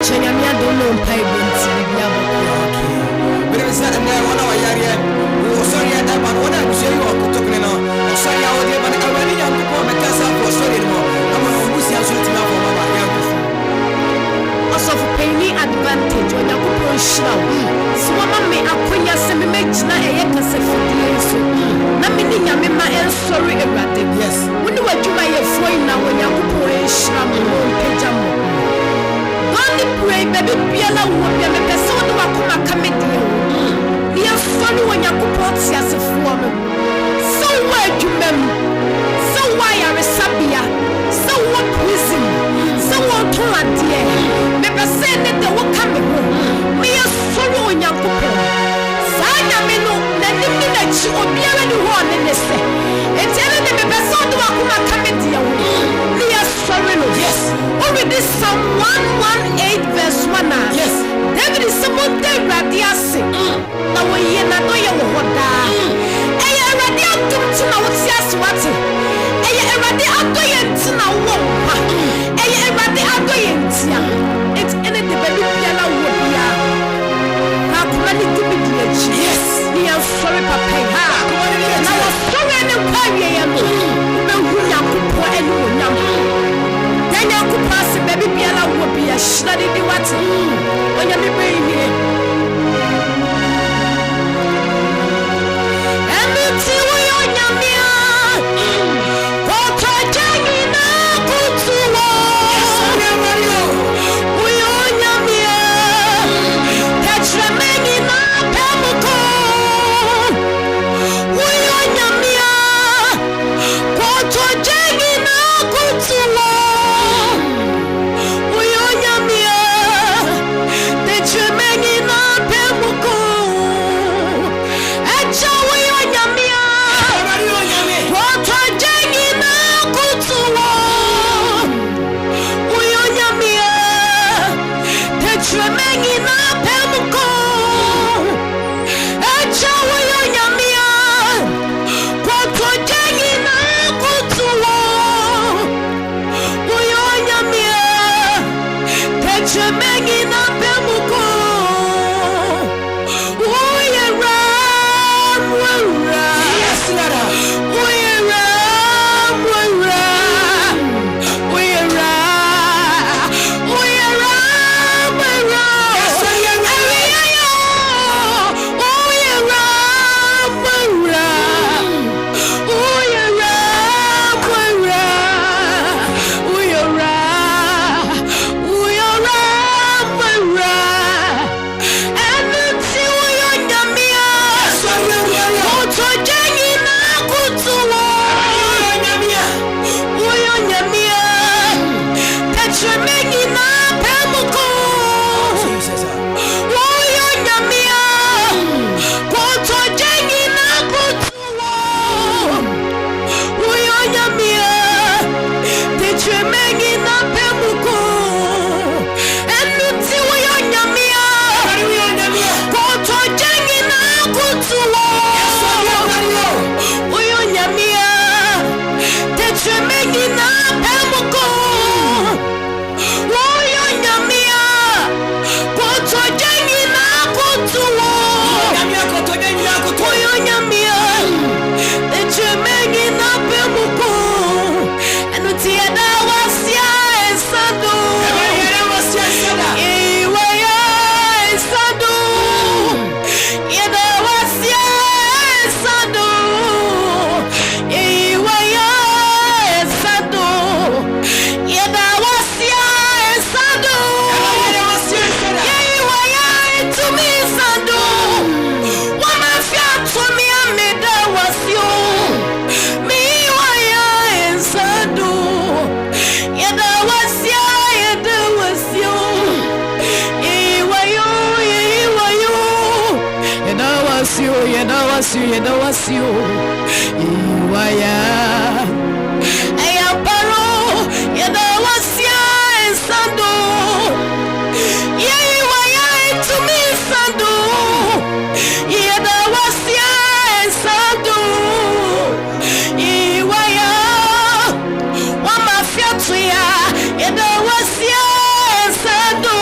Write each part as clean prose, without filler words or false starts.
Chanyamia don't know payment. But it's not one of Yaria. Sorry, I don't want to show you what talking now. Sorry, I would have already young people make us up for sorry more. I'm going to lose your shooting up for my young. Also, for paying advantage when you go show. So, Mamma may acquire some image na a yakas of the Namini Yamima and sorry about it. Yes. When you were to buy a phone now when you go shram on Pajamo. Only pray, baby, Biella will be a person who will come a committee. We are funny when you go as a woman. So, where you mem? So, why are a sabia? So, what prison? So, what to a dear? Never said that they will come home. We are funny when you go. Saya menu, na nimi na chi obiara ni ho ne ne se. Etiere de bebe so do akoma kamedi ya wo. We are sorry no. Yes. Over this Psalm 118 verse 1. Yes. David is someone that radiasi. Na wo ye na do ye wo hoda. Eye radi atum ti na wo ti aswate. Eye radi ado ye ti na wo pa. Eye radi ado ye ntia. It ene de bebe biala wo bia. Na kuma ni tibi yes, we are sorry, Papa. Now, I'm sorry, and I'm carrying you. Then you could pass it, baby. Biella will be a study. What when you're bringing here? And it's you, you're Yamia. What I tell you now, good to we are Yamia. That's the man in our pebble. was you. I am Paro, you know what's ya, Sando. Yeah, to me, Sando. You know what's ya, Sando. You are one mafia to ya, you know what's ya, Sando.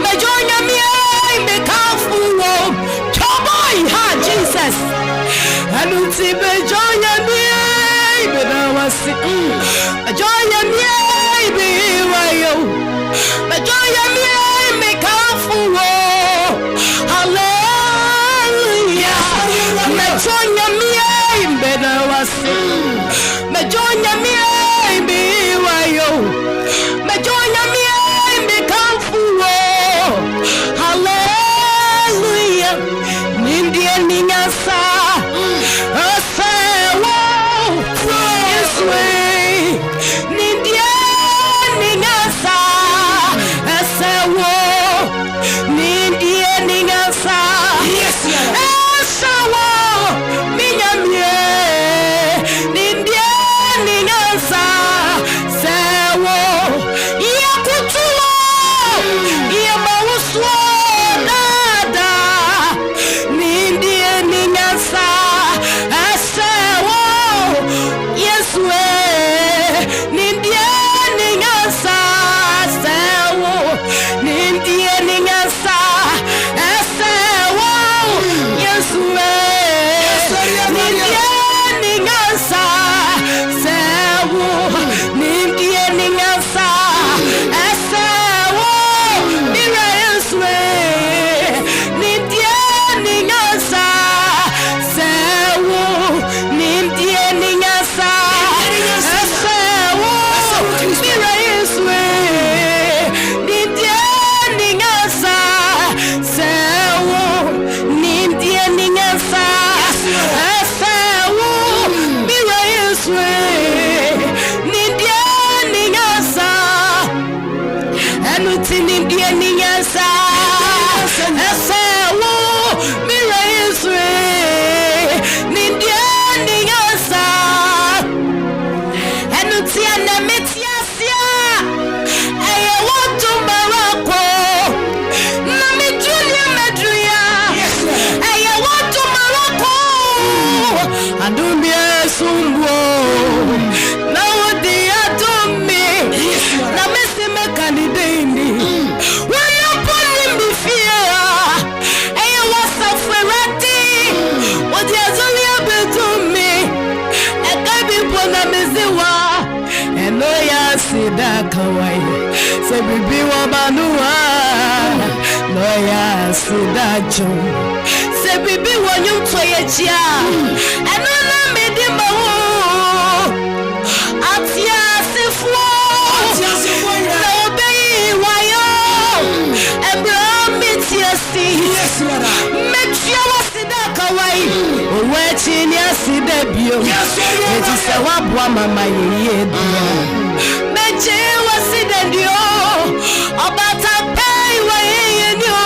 Mejonya nyansa ese wo mmere Israel nindia ni nyansa enutia na metiasia eye wotu marako na mejulia medruya eye wotu marako andumie sumbo na wodi atumi na mesime kanideni wana poni mbifia eye wasafwerati wodi azulia betumi ekabi pona meziwa eno ya sida kawai se bibi wa banua no ya sida jo se bibi wa nyumto yechia eno na medima wo atia sefo na obei wayo Abraham metiasi metia wasida kawai owechi ni asida bio eti se wabwa mama yeye dia meje wasida dio obata pay wa yeye dio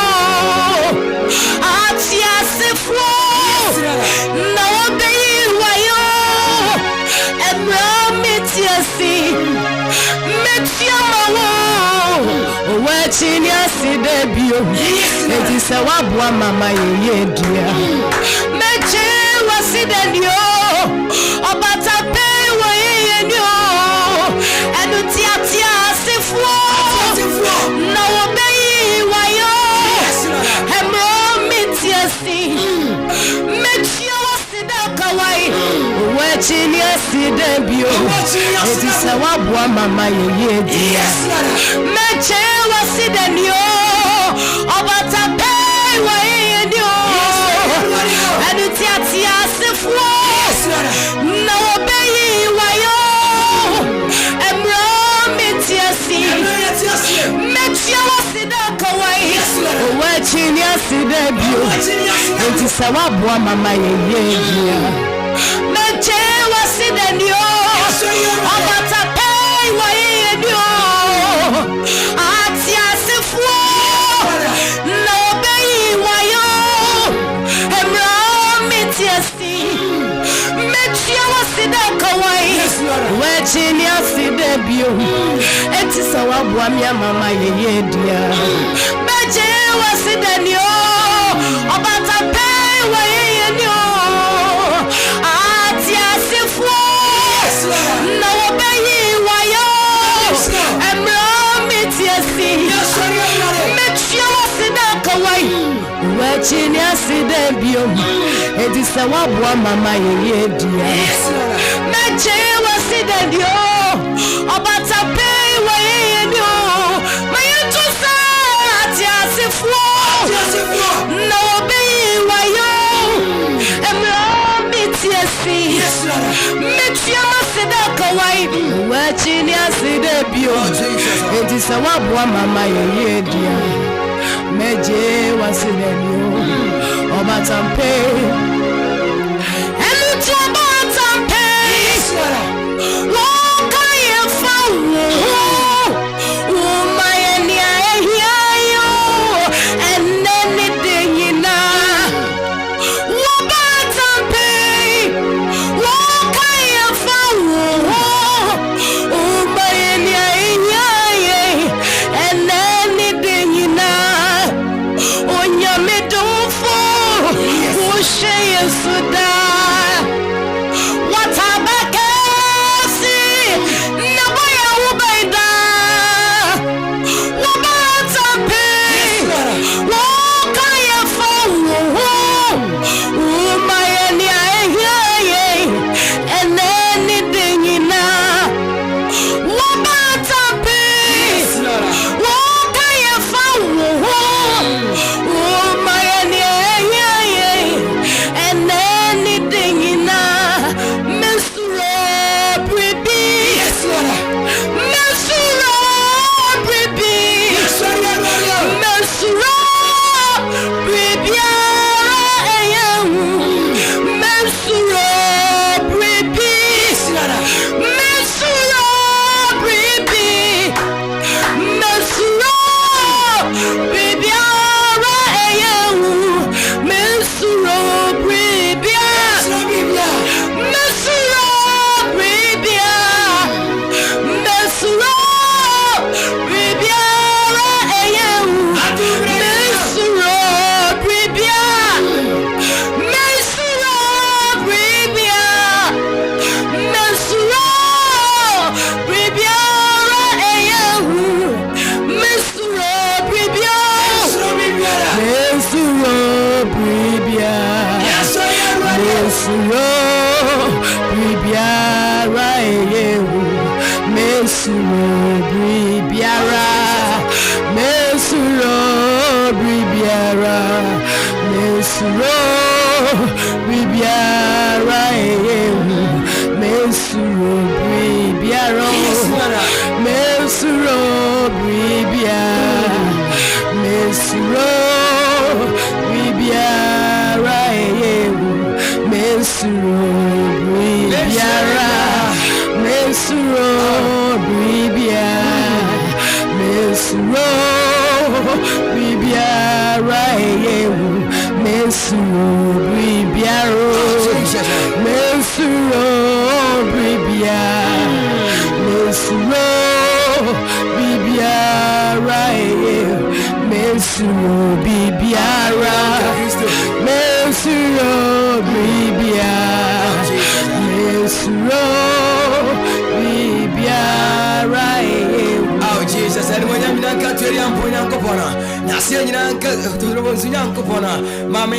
atia sefo na obei wayo Abraham metiasi metia mawo owechi ni asida bio eti se wabwa mama yeye dia meje wasida dio obata pay wa yeye dio enu tiatia sefo na obei wayo Emro metiasi metia wasida kawai owechi ni asida bio eti se wabwa mama yeye dia meje wasida dio obata pay wa yeye dio enu tiatia sefo na obei wayo Emro metiasi metia wasida kawai owechi ni asida bio eti se wabwa mama yeye dia meje wasida dio obata pay wa yeye dio atia sefo na obei wayo Emro metiasi metia wasida kawai wechi ni asida bio eti se wabwa mama yeye dia meje wasida dio obata pay wa yeye dio atia sefo na obei wayo Emro metiasi metia wasida kawai wechi ni asida bio eti se wabwa mama yeye dia meje wasida dio obata pay wa yeye dio mayetu sa atia sefo na obei wayo Emro metiasi metia wasida kawai wechi ni asida bio eti se wabwa mama yeye dia meje wasida dio obata pay enu ti obata pay wokaye fawo umayeni ahiayo eneni denyina wobata pay wokaye fawo umayeni ahiayo eneni denyina onyame dofo wo sheye Mesuro bibiara Mesuro bibiara Mesuro bibiara Mesuro bibiara Mesuro bibiara Mesuro bibiara Mesuro bibiara Mesuro bibiara Mesuro bibiara Mesuro bibiara Mesuro bibiara Mesuro bibiara Mesuro bibiara Oh Jesus, and when I'm not got to the Ampona, Nasi and Yanka, to the Yanko, Mamma